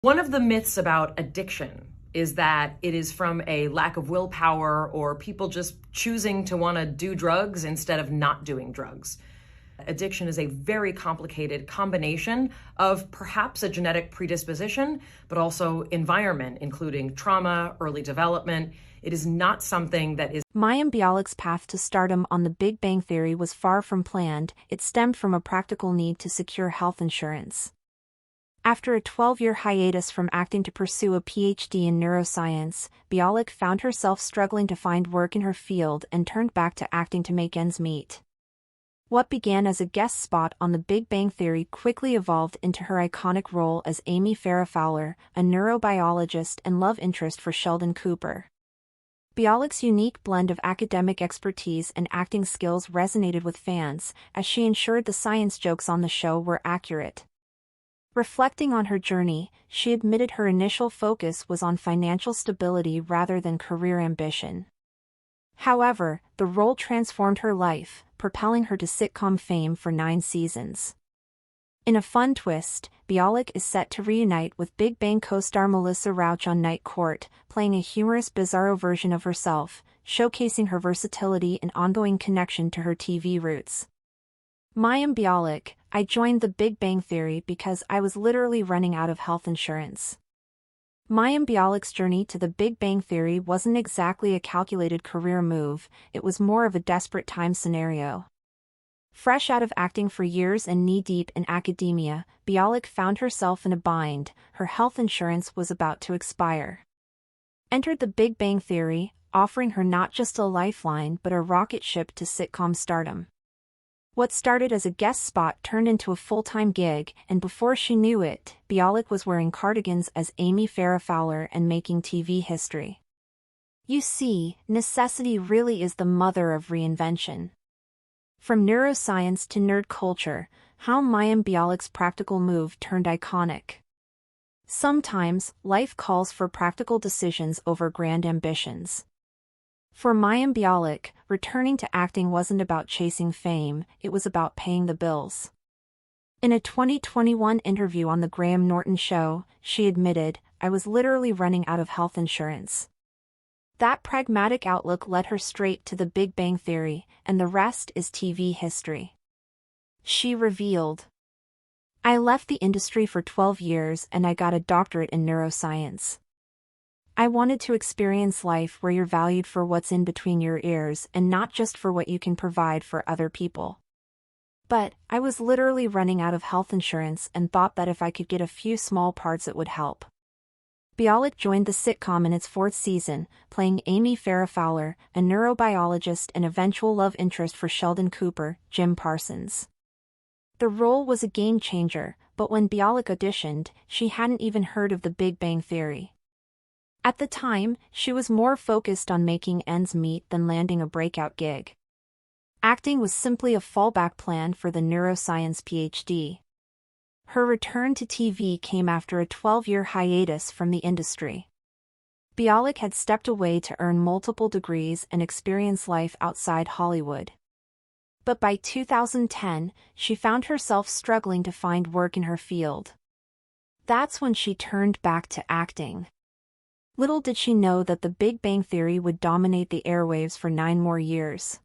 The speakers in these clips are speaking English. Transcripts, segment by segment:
One of the myths about addiction is that it is from a lack of willpower or people just choosing to want to do drugs instead of not doing drugs. Addiction is a very complicated combination of perhaps a genetic predisposition, but also environment, including trauma, early development. It is not something that is. Mayim Bialik's path to stardom on The Big Bang Theory was far from planned. It stemmed from a practical need to secure health insurance. After a 12-year hiatus from acting to pursue a PhD in neuroscience, Bialik found herself struggling to find work in her field and turned back to acting to make ends meet. What began as a guest spot on The Big Bang Theory quickly evolved into her iconic role as Amy Farrah Fowler, a neurobiologist and love interest for Sheldon Cooper. Bialik's unique blend of academic expertise and acting skills resonated with fans, as she ensured the science jokes on the show were accurate. Reflecting on her journey, she admitted her initial focus was on financial stability rather than career ambition. However, the role transformed her life, propelling her to sitcom fame for 9 seasons. In a fun twist, Bialik is set to reunite with Big Bang co-star Melissa Rauch on Night Court, playing a humorous bizarro version of herself, showcasing her versatility and ongoing connection to her TV roots. Mayim Bialik, I joined The Big Bang Theory because I was literally running out of health insurance. Mayim Bialik's journey to The Big Bang Theory wasn't exactly a calculated career move, it was more of a desperate time scenario. Fresh out of acting for years and knee-deep in academia, Bialik found herself in a bind. Her health insurance was about to expire. Entered The Big Bang Theory, offering her not just a lifeline but a rocket ship to sitcom stardom. What started as a guest spot turned into a full-time gig, and before she knew it, Bialik was wearing cardigans as Amy Farrah Fowler and making TV history. You see, necessity really is the mother of reinvention. From neuroscience to nerd culture, how Mayim Bialik's practical move turned iconic. Sometimes, life calls for practical decisions over grand ambitions. For Mayim Bialik, returning to acting wasn't about chasing fame, it was about paying the bills. In a 2021 interview on The Graham Norton Show, she admitted, "I was literally running out of health insurance." That pragmatic outlook led her straight to The Big Bang Theory, and the rest is TV history. She revealed, "I left the industry for 12 years and I got a doctorate in neuroscience. I wanted to experience life where you're valued for what's in between your ears and not just for what you can provide for other people. But I was literally running out of health insurance and thought that if I could get a few small parts it would help." Bialik joined the sitcom in its 4th season, playing Amy Farrah Fowler, a neurobiologist and eventual love interest for Sheldon Cooper, Jim Parsons. The role was a game-changer, but when Bialik auditioned, she hadn't even heard of The Big Bang Theory. At the time, she was more focused on making ends meet than landing a breakout gig. Acting was simply a fallback plan for the neuroscience PhD. Her return to TV came after a 12-year hiatus from the industry. Bialik had stepped away to earn multiple degrees and experience life outside Hollywood. But by 2010, she found herself struggling to find work in her field. That's when she turned back to acting. Little did she know that The Big Bang Theory would dominate the airwaves for 9 more years.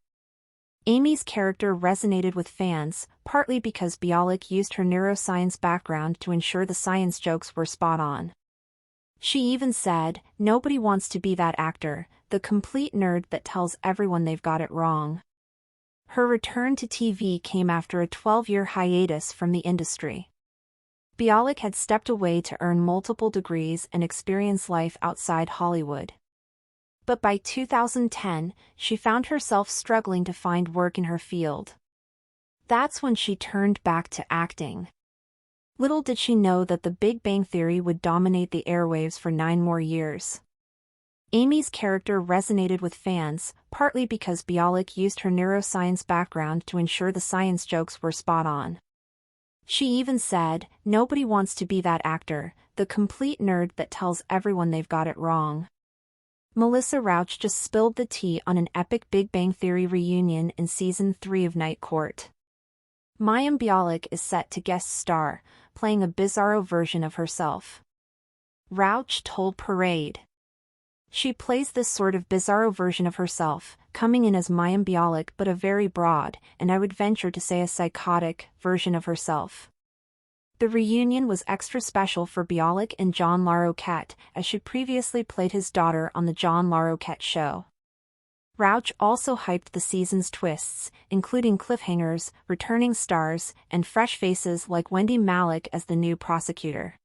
Amy's character resonated with fans, partly because Bialik used her neuroscience background to ensure the science jokes were spot on. She even said, "Nobody wants to be that actor, the complete nerd that tells everyone they've got it wrong." Her return to TV came after a 12-year hiatus from the industry. Bialik had stepped away to earn multiple degrees and experience life outside Hollywood. But by 2010, she found herself struggling to find work in her field. That's when she turned back to acting. Little did she know that The Big Bang Theory would dominate the airwaves for 9 more years. Amy's character resonated with fans, partly because Bialik used her neuroscience background to ensure the science jokes were spot on. She even said, "Nobody wants to be that actor, the complete nerd that tells everyone they've got it wrong." Melissa Rauch just spilled the tea on an epic Big Bang Theory reunion in Season 3 of Night Court. Mayim Bialik is set to guest star, playing a bizarro version of herself. Rauch told Parade. She plays this sort of bizarro version of herself, coming in as Mayim Bialik, but a very broad, and I would venture to say a psychotic, version of herself. The reunion was extra special for Bialik and John Larroquette, as she previously played his daughter on the John Larroquette Show. Rauch also hyped the season's twists, including cliffhangers, returning stars, and fresh faces like Wendy Malick as the new prosecutor.